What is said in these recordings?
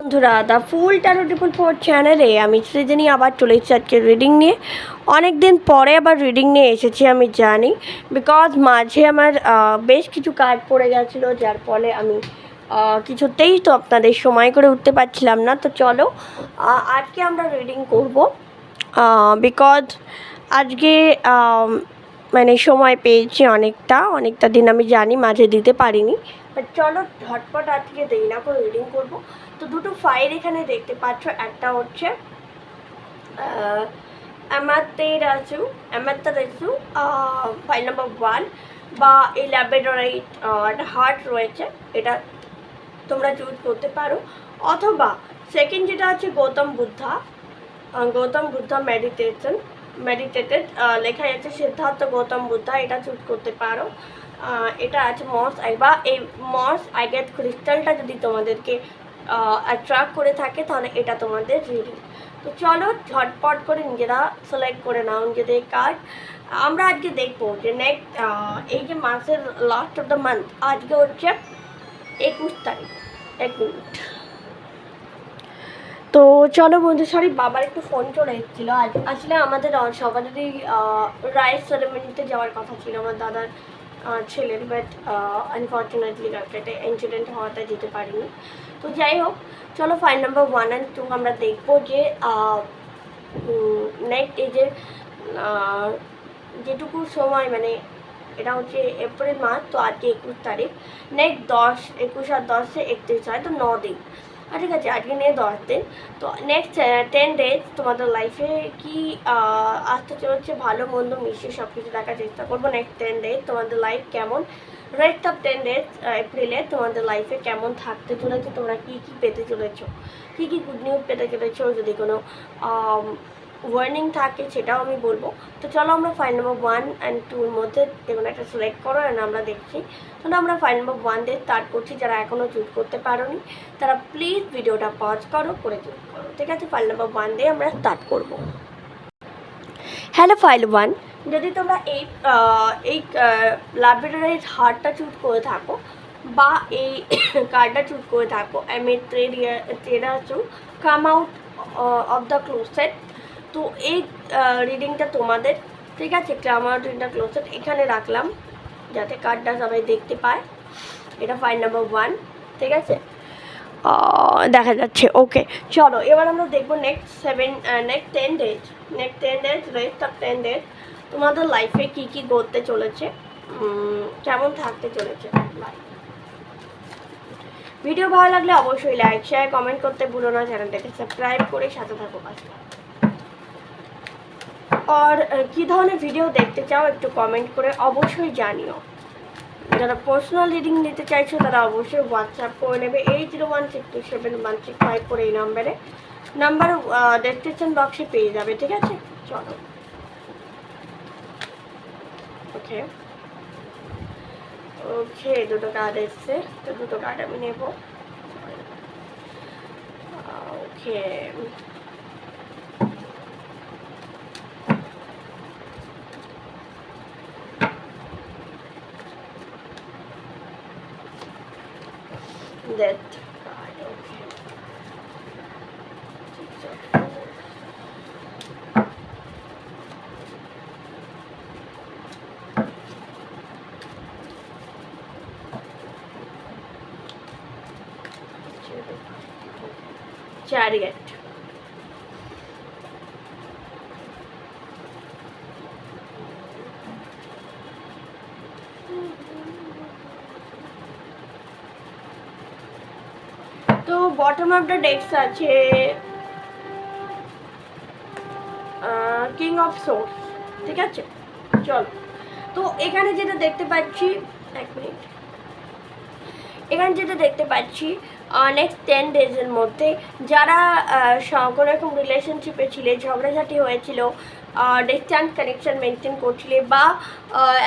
বন্ধুরা, the full taro 444 চ্যানেলে আমি সৃজনী আবার চলে এসেছি আজকে রিডিং নিয়ে। অনেক দিন পরে আবার রিডিং নিয়ে এসেছি, আমি জানি, বিকজ মাঝে আমার বেশ কিছু কাজ পড়ে গেছিলো, যার ফলে আমি কিছুতেই তো আপনাদের সময় করে উঠতে পারছিলাম না। তো চলো আজকে আমরা রিডিং করব, বিকজ আজকে মানে সময় পেয়েছি অনেকটা দিন, আমি জানি মাঝে দিতে পারিনি, বাট চলো ঝটপট আজকে দেরি না করে রিডিং করব। তো দুটো ফাইল এখানে দেখতে পাচ্ছ, একটা হচ্ছে অ্যামাতেরাজু ফাইল নাম্বার 1 বা এই ল্যাবেডরাইট একটা হার্ট রয়েছে, এটা তোমরা চুজ করতে পারো, অথবা সেকেন্ড যেটা আছে গৌতম বুদ্ধা মেডিটেটেড লেখা যাচ্ছে সিদ্ধার্থ গৌতম বুদ্ধা, এটা চুজ করতে পারো। এটা আছে মস বা এই মস আইগেট ক্রিস্টালটা যদি তোমাদেরকে অ্যাট্রাক্ট করে থাকে তাহলে এটা তোমাদের রিডিং। তো চলো ঝটপট করে নিজেরা সিলেক্ট করে নাও নিজেদের কার্ড। আমরা আজকে দেখবো যে নেক্সট এই যে মাসের লাস্ট অফ দ্য মান্থ, আজকে হচ্ছে 21 তারিখ। 1 মিনিট। তো চলো বন্ধু, সরি বাবার একটু ফোন চলে এসেছিলো। আসলে আমাদের সকালেরই রাইস সেরেমনিতে যাওয়ার কথা ছিল আমার দাদার ছেলের, বাট আনফর্চুনেটলি একটা ইনসিডেন্ট হওয়াতে যেতে পারিনি। তো যাই হোক, চলো ফাইল নাম্বার 1 and 2 আমরা দেখবো যে নেক্সট এই যে যেটুকু সময়, মানে এটা হচ্ছে এপ্রিল মাস, তো আজকে 21 তারিখ, নেক্সট 21 আর 10 31 হয়, তো 9 দিন। ঠিক আছে, আজকে নিয়ে 10 দিন। তো নেক্সট 10 ডেজ তোমাদের লাইফে কি আসতে চলেছে, ভালো মন্দ মিশিয়ে সব কিছু দেখার চেষ্টা করবো। নেক্সট 10 ডেজ তোমাদের লাইফ কেমন, রেস্ট অফ 10 ডেজ এপ্রিলে তোমাদের লাইফে কেমন থাকতে চলেছে, তোমরা কী কী পেতে চলেছো, কী কী গুড নিউজ পেতে চলেছো, যদি কোনো ওয়ার্নিং থাকে সেটাও আমি বলবো। তো চলো আমরা ফাইল নাম্বার 1 and 2-র মধ্যে যেকোনো একটা সিলেক্ট করো, অ্যান্ড আমরা দেখছি। তাহলে আমরা ফাইল নাম্বার 1 দিয়ে স্টার্ট করছি। যারা এখনও চুজ করতে পারোনি তারা প্লিজ ভিডিওটা পজ করে চুজ করো, ঠিক আছে? ফাইল নাম্বার 1 দিয়ে আমরা স্টার্ট করব। হ্যালো ফাইল 1, যদি তোমরা এই ল্যাবরেটরির হার্টটা চুজ করে থাকো বা এই কার্ডটা চুজ করে থাকো, to come out of the closet, তো এই রিডিংটা তোমাদের, ঠিক আছে? Come out in the closet এখানে রাখলাম যাতে কার্ডটা সবাই দেখতে পায়। এটা ফাইল নাম্বার 1, ঠিক আছে? দেখা যাচ্ছে, ওকে। চলো এবার আমরা দেখবো next 10 days, rest of 10 days তোমাদের লাইফে কী কী ঘটতে চলেছে, কেমন থাকতে চলেছে লাইফ। ভিডিও ভালো লাগলে অবশ্যই লাইক শেয়ার কমেন্ট করতে ভুলো না, চ্যানেলটাকে সাবস্ক্রাইব করে সাথে থাকো পাশে। আর কী ধরনের ভিডিও দেখতে চাও একটু কমেন্ট করে অবশ্যই জানিও। যারা পার্সোনাল রিডিং নিতে চাইছো তারা অবশ্যই হোয়াটসঅ্যাপ করে নেবে 80162716 করে এই নাম্বার ডেসক্রিপশন বক্সে পেয়ে যাবে, ঠিক আছে? চলো, ওকে দুটো কার্ড এসছে, তো দুটো কার্ড আমি নেব। ওকে, that card, okay. Chariot. তো বটম অফ দ্য ডেক্স আছে কিং অফ সোর্স, ঠিক আছে? চলো, তো এখানে যেটা দেখতে পাচ্ছি, 1 মিনিট, এখানে যেটা দেখতে পাচ্ছি নেক্সট 10 ডেজের মধ্যে যারা কোনো রকম রিলেশনশিপে ছিলে, ঝগড়াঝাটি হয়েছিল, ডিস্ট্যান্স কানেকশন মেনটেন করছিলে, বা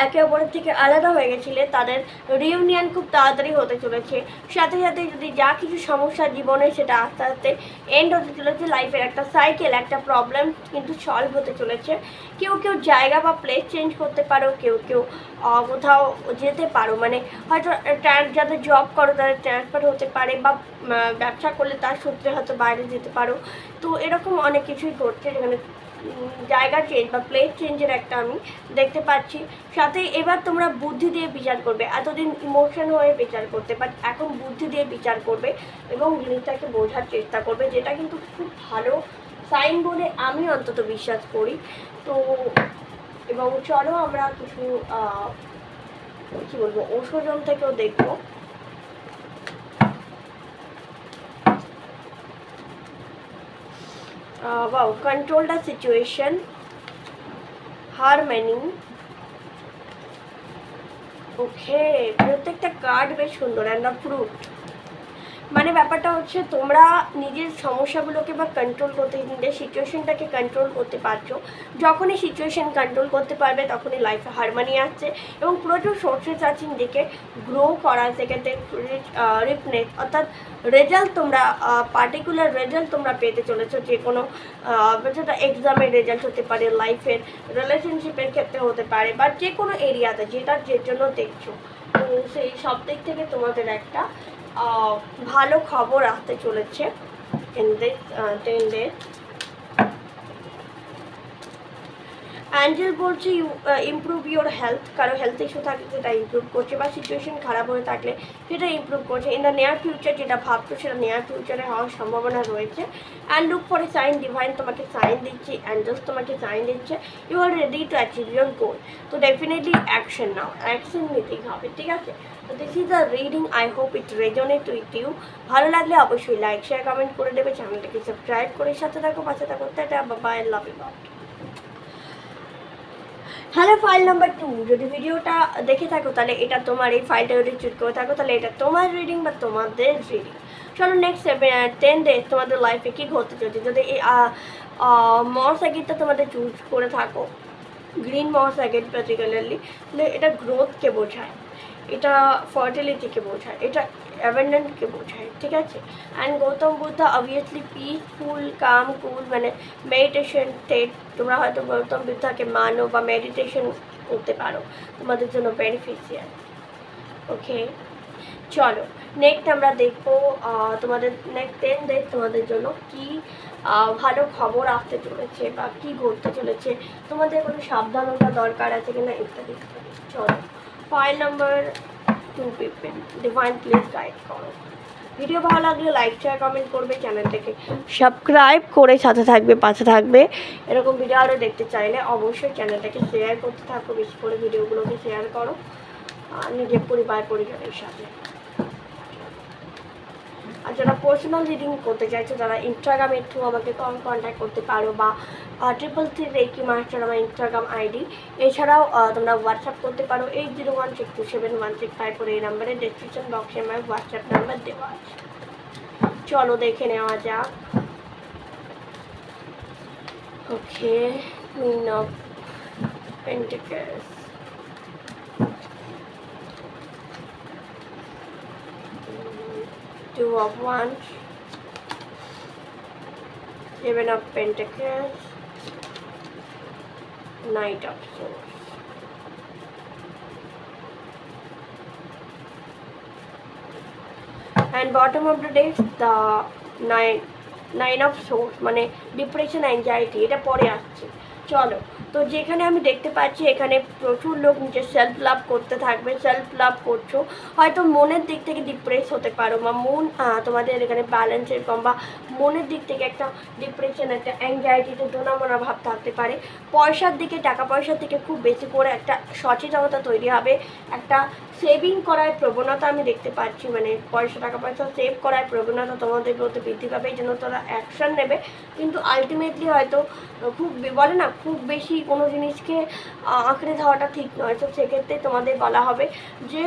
একে অপরের থেকে আলাদা হয়ে গেছিলে তাদের রিউনিয়ন খুব তাড়াতাড়ি হতে চলেছে। সাথে সাথে যদি যা কিছু সমস্যা জীবনে সেটা আস্তে আস্তে এন্ড হতে চলেছে। লাইফের একটা সাইকেল, একটা প্রবলেম কিন্তু সলভ হতে চলেছে। কেউ কেউ জায়গা বা প্লেস চেঞ্জ করতে পারো, কেউ কেউ কোথাও যেতে পারো, মানে হয়তো যাদের জব করো তাদের ট্রান্সফার হতে পারে, বা ব্যবসা করলে তার সূত্রে হয়তো বাইরে যেতে পারো। তো এরকম অনেক কিছুই ঘটছে যেখানে জায়গা চেঞ্জ বা প্লেস চেঞ্জের একটা আমি দেখতে পাচ্ছি। সাথে এবার তোমরা বুদ্ধি দিয়ে বিচার করবে, এতদিন ইমোশন হয়ে বিচার করতে, বাট এখন বুদ্ধি দিয়ে বিচার করবে এবং জিনিসটাকে বোঝার চেষ্টা করবে, যেটা কিন্তু খুব ভালো সাইন বলে আমি অন্তত বিশ্বাস করি। তো এবং চলো আমরা কিছু কী বলবো ঔষধন থেকেও দেখবো। wow, control the situation, harmony. ওকে, প্রত্যেকটা কার্ড বেশ সুন্দর। অ্যান্ড দ্য ফ্রুট, মানে ব্যাপারটা হচ্ছে তোমরা নিজের সমস্যাগুলোকে বা কন্ট্রোল করতে, নিজের সিচুয়েশনটাকে কন্ট্রোল করতে পারছো। যখনই সিচুয়েশন কন্ট্রোল করতে পারবে তখনই লাইফে হারমোনি আসছে এবং প্রচুর সোর্সেস আছে নিজেকে গ্রো করা, সেক্ষেত্রে রিপনেস অর্থাৎ রেজাল্ট তোমরা পার্টিকুলার রেজাল্ট তোমরা পেতে চলেছো। যে কোনো যেটা এক্সামের রেজাল্ট হতে পারে, লাইফের রিলেশনশিপের ক্ষেত্রে হতে পারে, বা যে কোনো এরিয়াতে যেটা যে জন্য দেখছো। তো সেই সব দিক থেকে তোমাদের একটা ভালো খবর আসতে চলেছে in this 10 days। অ্যাঞ্জেল বলছে ইউ ইমপ্রুভ ইউর হেলথ, কারো হেলথ ইস্যু থাকলে সেটা ইমপ্রুভ করছে, বা সিচুয়েশন খারাপ হয়ে থাকলে সেটা ইমপ্রুভ করছে। ইন দ্য নিয়ার ফিউচার যেটা ভাবছো সেটা নিয়ার ফিউচারে হওয়ার সম্ভাবনা রয়েছে। And look for a sign, divine তোমাকে সাইন দিচ্ছে, অ্যাঞ্জেলস তোমাকে সাইন দিচ্ছে, you are ready to achieve your goal. তো ডেফিনেটলি অ্যাকশন নাও, অ্যাকশন নিতেই হবে, ঠিক আছে? তো this is the reading, I hope it resonate with you. ভালো লাগলে অবশ্যই লাইক শেয়ার কমেন্ট করে দেবে, চ্যানেলটাকে সাবস্ক্রাইব করে সাথে থাকো, পাশে থাকো। Tata, bye, love you lot. Hello, file number 2, যদি ভিডিওটা দেখে থাকো তাহলে এটা তোমার, এই ফাইলটা যদি চুজ করে থাকো তাহলে এটা তোমার রিডিং বা তোমাদের রিডিং। চলো নেক্সট 10 ডেজ তোমাদের লাইফে কী ঘটতে চলছে। যদি এই মর্স অ্যাগেটটা তোমাদের চুজ করে থাকো, গ্রিন মর্স অ্যাগেট পার্টিকুলারলি, তাহলে এটা গ্রোথকে বোঝায়, এটা ফার্টিলিটিকে বোঝায়, এটা অ্যাবেন্ডেন্টকে বোঝায়, ঠিক আছে? And Gautam Buddha obviously peaceful, calm, cool, মানে মেডিটেশন স্টেট। তোমরা হয়তো গৌতম বুদ্ধাকে মানো বা মেডিটেশন করতে পারো, তোমাদের জন্য বেনিফিশিয়াল। ওকে, চলো নেক্সট আমরা দেখবো তোমাদের নেক্সট 10 ডেজ তোমাদের জন্য কি ভালো খবর আসতে চলেছে বা কী ঘটতে চলেছে, তোমাদের কোনো সাবধানতা দরকার আছে কিনা, ইত্যাদি ইত্যাদি। চলো file number 2 people, divine please guide করো। ভিডিও ভালো লাগলে লাইক শেয়ার কমেন্ট করবে, চ্যানেলটাকে সাবস্ক্রাইব করে সাথে থাকবে, পাশে থাকবে। এরকম ভিডিও আরও দেখতে চাইলে অবশ্যই চ্যানেলটাকে শেয়ার করতে থাকো, বেশি করে ভিডিওগুলোকে শেয়ার করো নিজের পরিবার পরিজনের সাথে। আর যারা পার্সোনাল রিডিং করতে চাইছো তারা ইনস্টাগ্রামের থ্রু আমাকে কন্ট্যাক্ট করতে পারো, বা 333 রেকি মাস্টার আমার ইনস্টাগ্রাম আইডি। এছাড়াও তোমরা হোয়াটসঅ্যাপ করতে পারো 8016271654, এই নাম্বারে ডেসক্রিপশন বক্সে আমার হোয়াটসঅ্যাপ নাম্বার দেওয়া আছে। চলো দেখে নেওয়া যাক। Okay, queen of pentacles, Two of Wands, Seven of Pentacles, Knight of Swords. And bottom of the deck the nine of swords, মানে ডিপ্রেশন, অ্যাংজাইটি, এটা পরে আসছে। চলো, তো যেখানে আমি দেখতে পাচ্ছি এখানে প্রচুর লোক নিজের সেলফ লাভ করতে থাকবে, সেলফ লাভ করছো, হয়তো মনের দিক থেকে ডিপ্রেস হতে পারো, বা মন তোমাদের এখানে ব্যালেন্সের কম, বা মনের দিক থেকে একটা ডিপ্রেশন, একটা অ্যাংজাইটিতে দোনামোনা ভাব থাকতে পারে। পয়সার দিকে, টাকা পয়সার দিকে খুব বেশি করে একটা সচেতনতা তৈরি হবে, একটা সেভিং করার প্রবণতা আমি দেখতে পাচ্ছি, মানে টাকা পয়সা সেভ করার প্রবণতা তোমাদের মধ্যে বৃদ্ধি পাবে, এই জন্য তারা অ্যাকশন নেবে। কিন্তু আলটিমেটলি হয়তো খুব বলে না, খুব বেশি কোনো জিনিসকে আঁকড়ে ধরাটা ঠিক নয়। তো সেক্ষেত্রে তোমাদের বলা হবে যে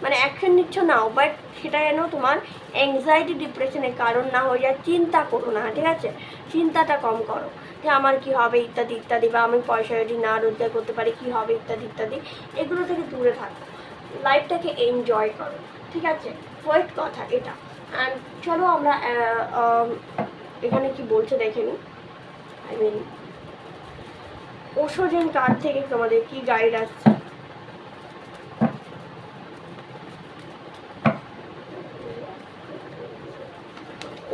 মানে অ্যাকশন নিচ্ছ নাও, বাট সেটা যেন তোমার অ্যাংজাইটি ডিপ্রেশনের কারণ না হয়ে যায়। চিন্তা করো না, ঠিক আছে? চিন্তাটা কম করো যে আমার কি হবে ইত্যাদি ইত্যাদি, বা আমি পয়সা যদি না রোজগার করতে পারি কি হবে ইত্যাদি ইত্যাদি, এগুলো থেকে দূরে থাকো, লাইফটাকে এনজয় করো, ঠিক আছে? ফার্স্ট কথা এটা। অ্যান্ড চলো আমরা এখানে কি বলছে দেখে নিই। আই মিন ওশোজেন কার্ড থেকে তোমাদের কি গাইড আসছে।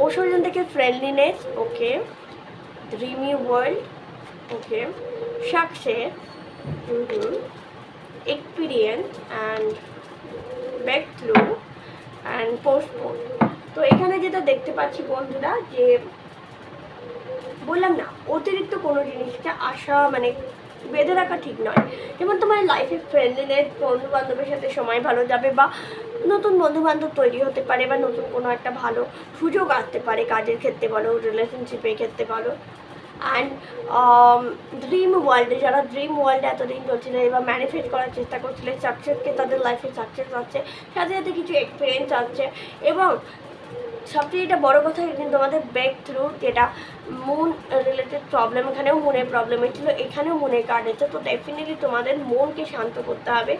ওশোজেন থেকে friendliness, okay, dreamy world, okay, success, experience and back through and postpone. তো এখানে যেটা দেখতে পাচ্ছি বন্ধুরা, যে বললাম না অতিরিক্ত কোনো জিনিসটা আশা মানে বেঁধে রাখা ঠিক নয়। যেমন তোমার লাইফে ফ্রেন্ডলিনেস, বন্ধু বান্ধবের সাথে সময় ভালো যাবে, বা নতুন বন্ধু বান্ধব তৈরি হতে পারে, বা নতুন কোনো একটা ভালো সুযোগ আসতে পারে, কাজের ক্ষেত্রে বলো, রিলেশনশিপের ক্ষেত্রে বলো। অ্যান্ড ড্রিম ওয়ার্ল্ডে যারা ড্রিম ওয়ার্ল্ডে এতদিন চলছিল এবার ম্যানিফেস্ট করার চেষ্টা করছিলে, সাকসেসকে তাদের লাইফে সাকসেস আসছে, সাথে সাথে কিছু এক্সপিরিয়েন্স আসছে। এবং সবচেয়ে এটা বড়ো কথা, কিন্তু তোমাদের ব্রেক থ্রু, যেটা মুন রিলেটেড প্রবলেম, এখানেও মনের প্রবলেম হয়েছিল, এখানেও মনের কার্ড এসেছে। তো ডেফিনেটলি তোমাদের মনকে শান্ত করতে হবে,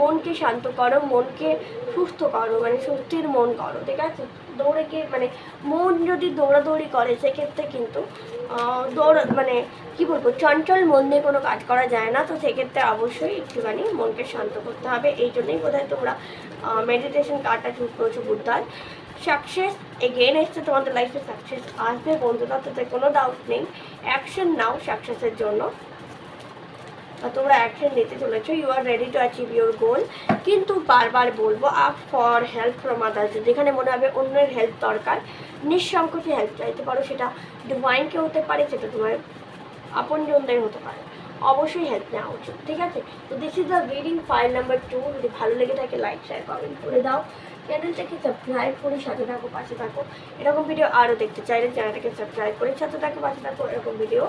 মনকে শান্ত করো, মনকে সুস্থ করো, মানে সুস্থির মন করো, ঠিক আছে? দৌড়ে গিয়ে মানে মন যদি দৌড়াদৌড়ি করে সেক্ষেত্রে কিন্তু মানে কী বলবো, চঞ্চল মন দিয়ে কোনো কাজ করা যায় না। তো সেক্ষেত্রে অবশ্যই একটুখানি মনকে শান্ত করতে হবে। এই জন্যই বোধহয় তোমরা মেডিটেশন কার্ডটা চুজ করেছো বুদ্ধার। সাকসেস এগেন এসছে, তোমাদের লাইফে সাকসেস আসবে বন্ধুরা, তাতে কোনো ডাউট নেই। অ্যাকশন নাও সাকসেসের জন্য, তোমরা অ্যাকশন নিতে চলেছো, you are ready to achieve your goal. কিন্তু বারবার বলবো, ask for help from others. যেখানে মনে হবে অন্যের হেল্প দরকার, নিঃসংকোচে হেল্প চাইতে পারো, সেটা ডিভাইনকে হতে পারে, সেটা তোমার আপনজনদের হতে পারে, অবশ্যই হেল্প নেওয়া উচিত, ঠিক আছে? তো this is the reading file number 2। যদি ভালো লেগে থাকে লাইক শেয়ার কমেন্ট করে দাও, চ্যানেলটাকে সাবস্ক্রাইব করে সাথে থাকো, পাশে থাকো। এরকম ভিডিও আরও দেখতে চাইলে চ্যানেলটাকে সাবস্ক্রাইব করে সাথে থাকো, পাশে থাকো এরকম video.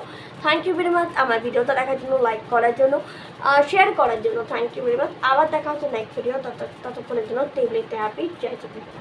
Thank you very much আমার ভিডিওটা দেখার জন্য, লাইক করার জন্য, শেয়ার করার জন্য। Thank you very much. আবার দেখা হচ্ছে নেক্সট ভিডিও, ততক্ষণের জন্য টেবলেটে হ্যাপি, জয় শ্রী কৃষ্ণ।